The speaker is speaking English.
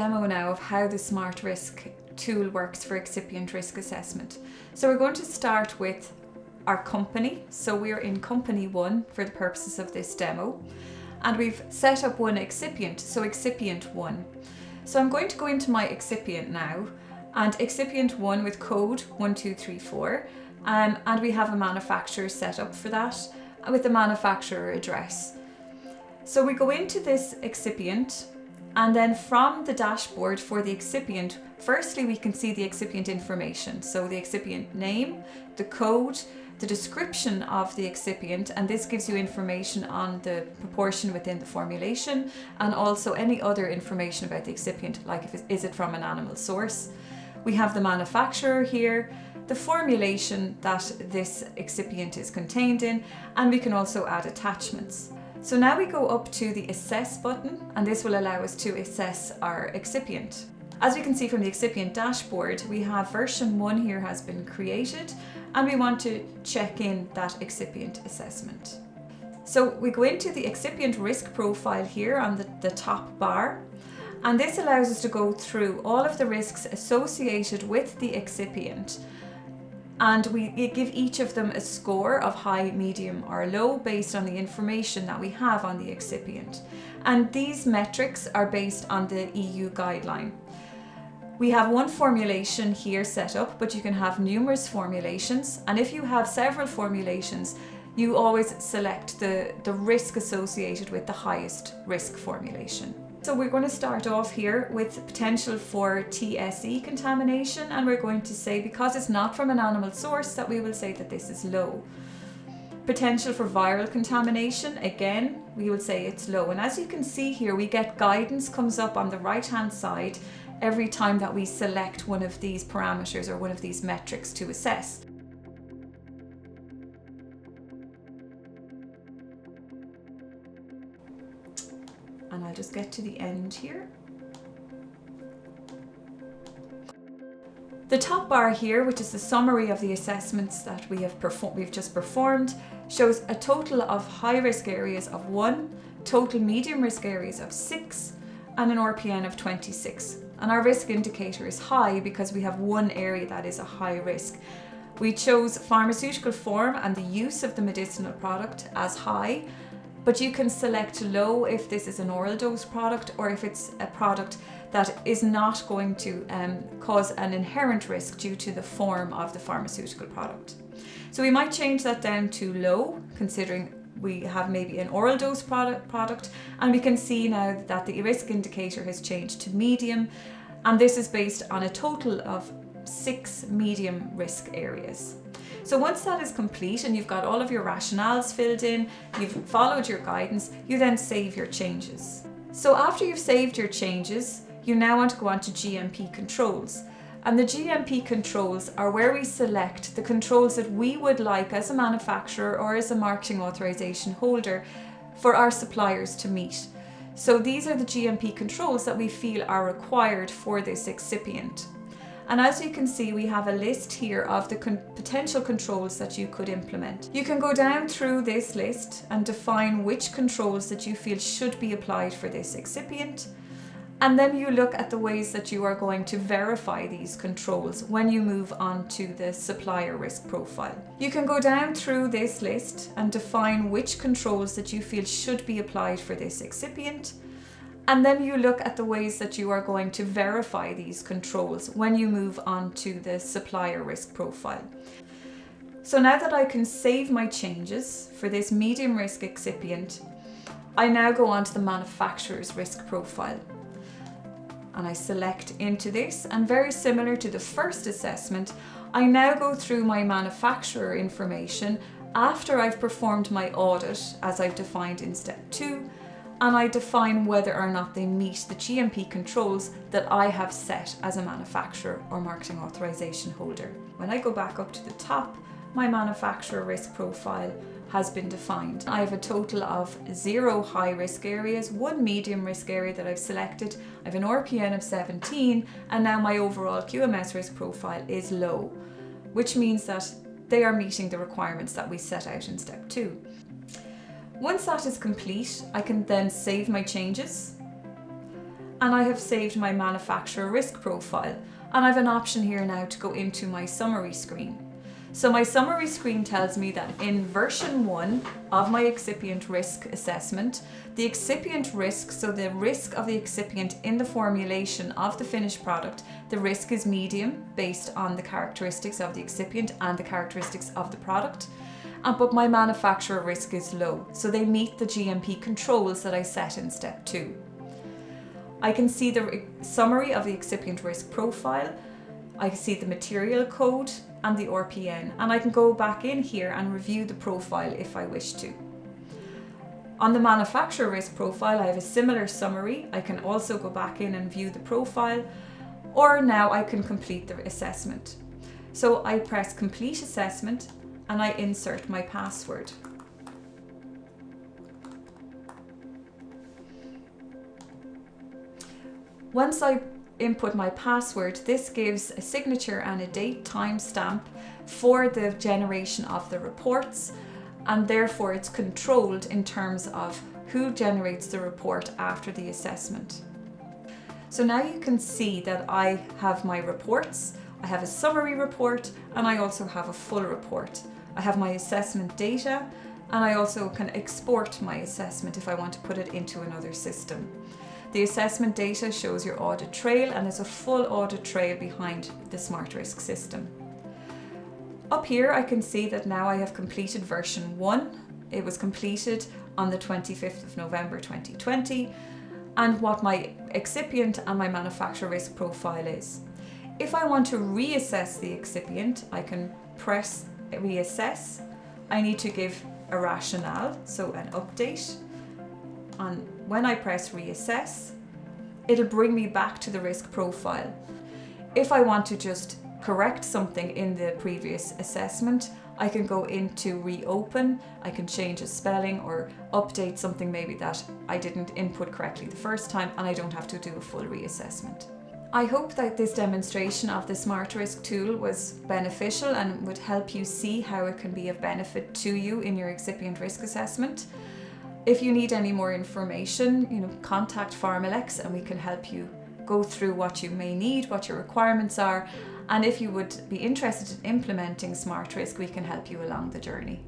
demo now of how the SMARTRISK tool works for excipient risk assessment. So we're going to start with our company. So we're in company 1 for the purposes of this demo. And we've set up one excipient, so excipient 1. So I'm going to go into my excipient now, and excipient 1 with code 1234. And we have a manufacturer set up for that with the manufacturer address. So we go into this excipient, and then from the dashboard for the excipient, firstly we can see the excipient information. So the excipient name, the code, the description of the excipient, and this gives you information on the proportion within the formulation and also any other information about the excipient, like is it from an animal source. We have the manufacturer here, the formulation that this excipient is contained in, and we can also add attachments. So now we go up to the Assess button, and this will allow us to assess our excipient. As we can see from the excipient dashboard, we have version 1 here has been created, and we want to check in that excipient assessment. So we go into the excipient risk profile here on the top bar, and this allows us to go through all of the risks associated with the excipient, and we give each of them a score of high, medium or low based on the information that we have on the excipient. And these metrics are based on the EU guideline. We have one formulation here set up, but you can have numerous formulations. And if you have several formulations, you always select the risk associated with the highest risk formulation. So we're going to start off here with potential for TSE contamination, and we're going to say, because it's not from an animal source, that we will say that this is low. Potential for viral contamination, again, we will say it's low. And as you can see here, we get guidance comes up on the right hand side every time that we select one of these parameters or one of these metrics to assess. And I'll just get to the end here. The top bar here, which is the summary of the assessments that we've just performed, shows a total of high risk areas of 1, total medium risk areas of 6, and an RPN of 26. And our risk indicator is high because we have one area that is a high risk. We chose pharmaceutical form and the use of the medicinal product as high, but you can select low if this is an oral dose product or if it's a product that is not going to cause an inherent risk due to the form of the pharmaceutical product. So we might change that down to low, considering we have maybe an oral dose product, and we can see now that the risk indicator has changed to medium, and this is based on a total of 6 medium risk areas. So once that is complete and you've got all of your rationales filled in, you've followed your guidance, you then save your changes. So after you've saved your changes, you now want to go on to GMP Controls. And the GMP controls are where we select the controls that we would like as a manufacturer or as a marketing authorization holder for our suppliers to meet. So these are the GMP controls that we feel are required for this excipient. And as you can see, we have a list here of the potential controls that you could implement. You can go down through this list and define which controls that you feel should be applied for this excipient. And then you look at the ways that you are going to verify these controls when you move on to the supplier risk profile. You can go down through this list and define which controls that you feel should be applied for this excipient. And then you look at the ways that you are going to verify these controls when you move on to the supplier risk profile. So now that I can save my changes for this medium risk excipient, I now go on to the manufacturer's risk profile. And I select into this, and very similar to the first assessment, I now go through my manufacturer information after I've performed my audit as I've defined in step 2, and I define whether or not they meet the GMP controls that I have set as a manufacturer or marketing authorization holder. When I go back up to the top, my manufacturer risk profile has been defined. I have a total of 0 high risk areas, 1 medium risk area that I've selected. I have an RPN of 17, and now my overall QMS risk profile is low, which means that they are meeting the requirements that we set out in step 2. Once that is complete, I can then save my changes. and I have saved my manufacturer risk profile, and I have an option here now to go into my summary screen. So my summary screen tells me that in version 1 of my excipient risk assessment, the excipient risk, so the risk of the excipient in the formulation of the finished product, the risk is medium based on the characteristics of the excipient and the characteristics of the product. But my manufacturer risk is low, so they meet the GMP controls that I set in step 2. I can see the summary of the excipient risk profile, I can see the material code and the RPN, and I can go back in here and review the profile if I wish to. On the manufacturer risk profile, I have a similar summary. I can also go back in and view the profile, or now I can complete the assessment. So I press complete assessment and I insert my password. Once I input my password, this gives a signature and a date timestamp for the generation of the reports, and therefore it's controlled in terms of who generates the report after the assessment. So now you can see that I have my reports, I have a summary report, and I also have a full report. I have my assessment data, and I also can export my assessment if I want to put it into another system. The assessment data shows your audit trail, and there's a full audit trail behind the SMARTRISK system. Up here I can see that now I have completed version 1. It was completed on the 25th of November 2020, and what my excipient and my manufacturer risk profile is. If I want to reassess the excipient, I can press reassess. I need to give a rationale, so an update. And when I press reassess, it'll bring me back to the risk profile. If I want to just correct something in the previous assessment, I can go into reopen, I can change a spelling or update something maybe that I didn't input correctly the first time, and I don't have to do a full reassessment. I hope that this demonstration of the SMARTRISK tool was beneficial and would help you see how it can be of benefit to you in your excipient risk assessment. If you need any more information, contact PharmaLex and we can help you go through what you may need, what your requirements are, and if you would be interested in implementing SMARTRISK, we can help you along the journey.